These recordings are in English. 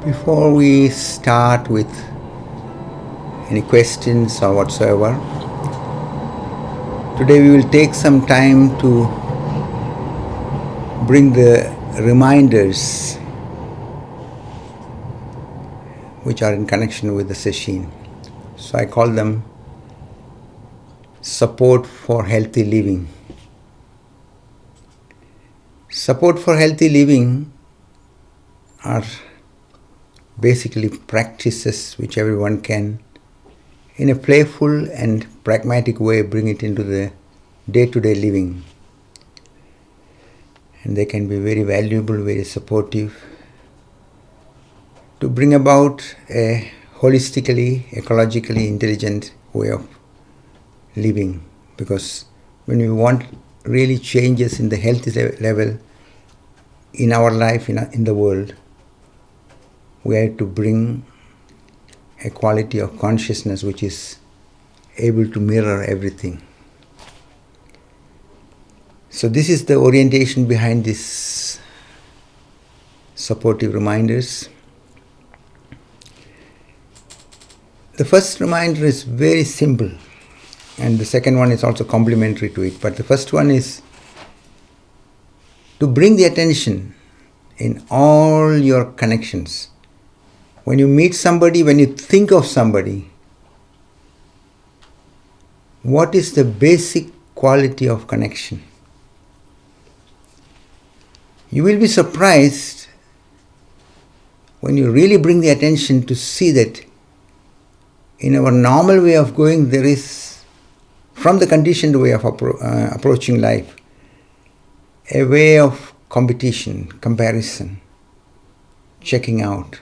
Before we start with any questions or whatsoever, today we will take some time to bring the reminders which are in connection with the Sesshin. So I call them support for healthy living. Support for healthy living are basically practices which everyone can, in a playful and pragmatic way, bring it into the day-to-day living. And they can be very valuable, very supportive, to bring about a holistically, ecologically intelligent way of living. Because when we want really changes in the health level in our life, in the world, we have to bring a quality of consciousness which is able to mirror everything. So this is the orientation behind these supportive reminders. The first reminder is very simple, and the second one is also complementary to it. But the first one is to bring the attention in all your connections. When you meet somebody, when you think of somebody, what is the basic quality of connection? You will be surprised when you really bring the attention to see that in our normal way of going, there is, from the conditioned way of approaching life, a way of competition, comparison, checking out.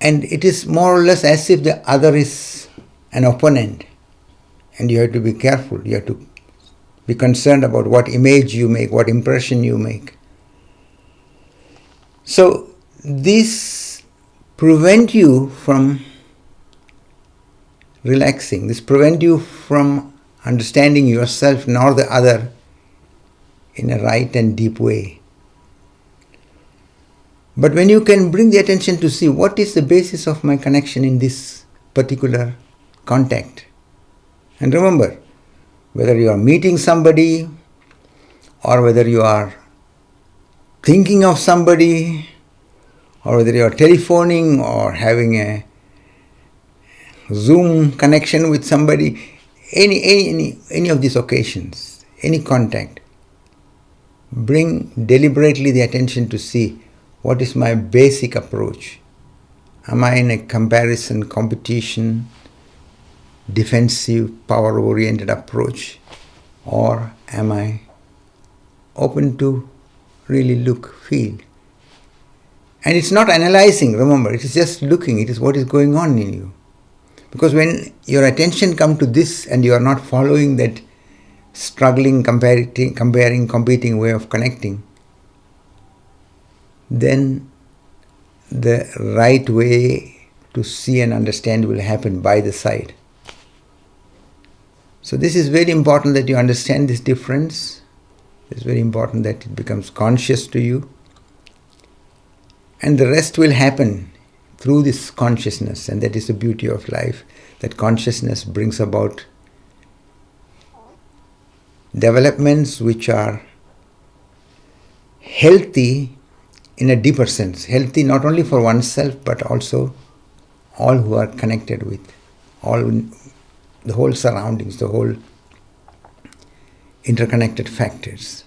And it is more or less as if the other is an opponent. And you have to be careful. You have to be concerned about what image you make, what impression you make. So this prevent you from relaxing. This prevent you from understanding yourself nor the other in a right and deep way. But when you can bring the attention to see what is the basis of my connection in this particular contact. And remember, whether you are meeting somebody or whether you are thinking of somebody or whether you are telephoning or having a Zoom connection with somebody, any of these occasions, any contact, bring deliberately the attention to see what is my basic approach. Am I in a comparison, competition, defensive, power-oriented approach? Or am I open to really look, feel? And it's not analyzing, remember, it is just looking, it is what is going on in you. Because when your attention comes to this and you are not following that struggling, comparing, competing way of connecting, then the right way to see and understand will happen by the side. So this is very important that you understand this difference. It's very important that it becomes conscious to you. And the rest will happen through this consciousness, and that is the beauty of life, that consciousness brings about developments which are healthy in a deeper sense, healthy not only for oneself but also all who are connected with, all the whole surroundings, the whole interconnected factors.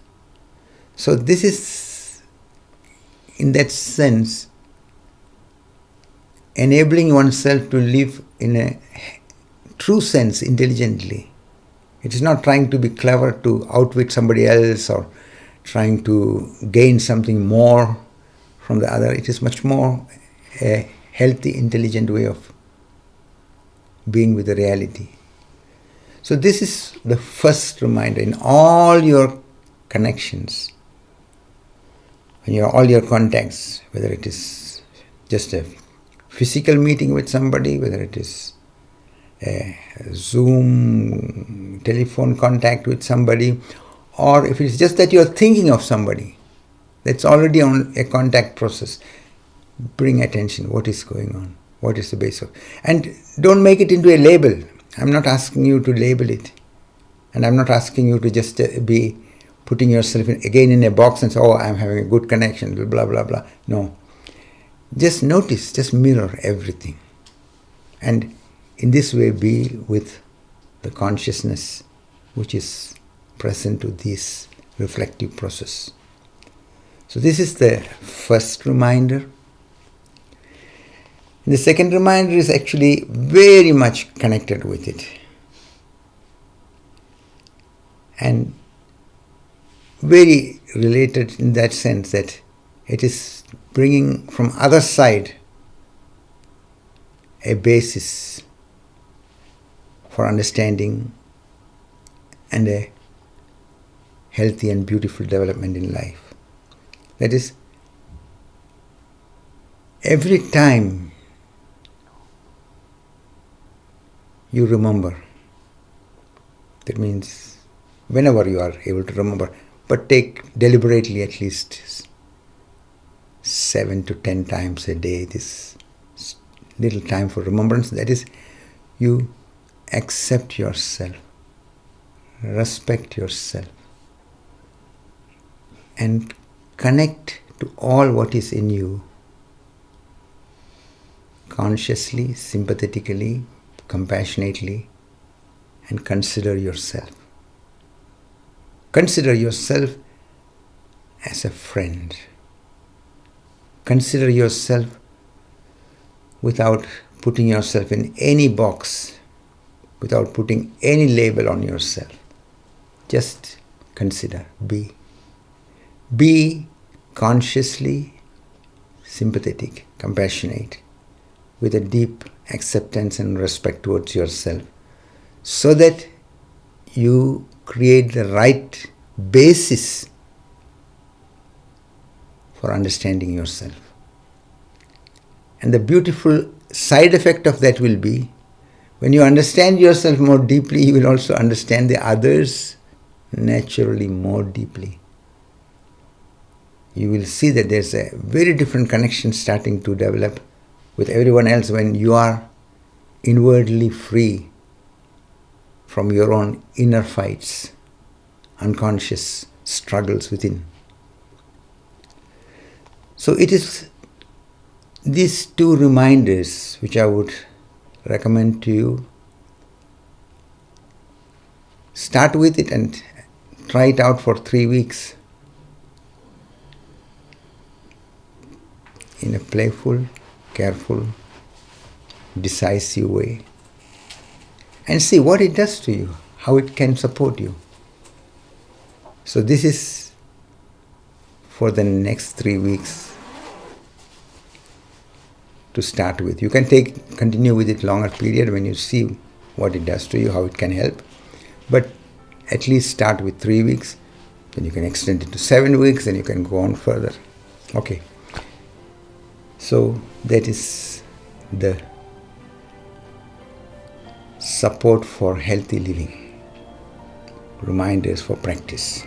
So this is, in that sense, enabling oneself to live in a true sense intelligently. It is not trying to be clever to outwit somebody else or trying to gain something more from the other. It is much more a healthy, intelligent way of being with the reality. So this is the first reminder in all your connections, in all your contacts, whether it is just a physical meeting with somebody, whether it is a Zoom telephone contact with somebody, or if it's just that you're thinking of somebody, that's already on a contact process. bring attention. What is going on? What is the base of? And don't make it into a label. I'm not asking you to label it. And I'm not asking you to just be putting yourself again in a box and say, oh, I'm having a good connection, blah, blah, blah. No. Just notice, just mirror everything. And in this way be with the consciousness which is present to this reflective process. So this is the first reminder. And the second reminder is actually very much connected with it. And very related in that sense that it is bringing from other side a basis for understanding and a healthy and beautiful development in life. That is, every time you remember, that means whenever you are able to remember, but take deliberately at least 7 to 10 times a day this little time for remembrance. That is, you accept yourself, respect yourself, and connect to all what is in you consciously, sympathetically, compassionately, and consider yourself. Consider yourself as a friend. Consider yourself without putting yourself in any box, without putting any label on yourself. Just consider, be. Be consciously sympathetic, compassionate, with a deep acceptance and respect towards yourself, so that you create the right basis for understanding yourself. And the beautiful side effect of that will be, when you understand yourself more deeply, you will also understand the others naturally more deeply. You will see that there's a very different connection starting to develop with everyone else when you are inwardly free from your own inner fights, unconscious struggles within. So it is these two reminders which I would recommend to you. Start with it and try it out for 3 weeks in a playful, careful, decisive way, and see what it does to you, how it can support you. So this is for the next 3 weeks to start with. You can continue with it longer period when you see what it does to you, how it can help. But at least start with 3 weeks, then you can extend it to 7 weeks, and you can go on further. Okay. So that is the support for healthy living. Reminders for practice.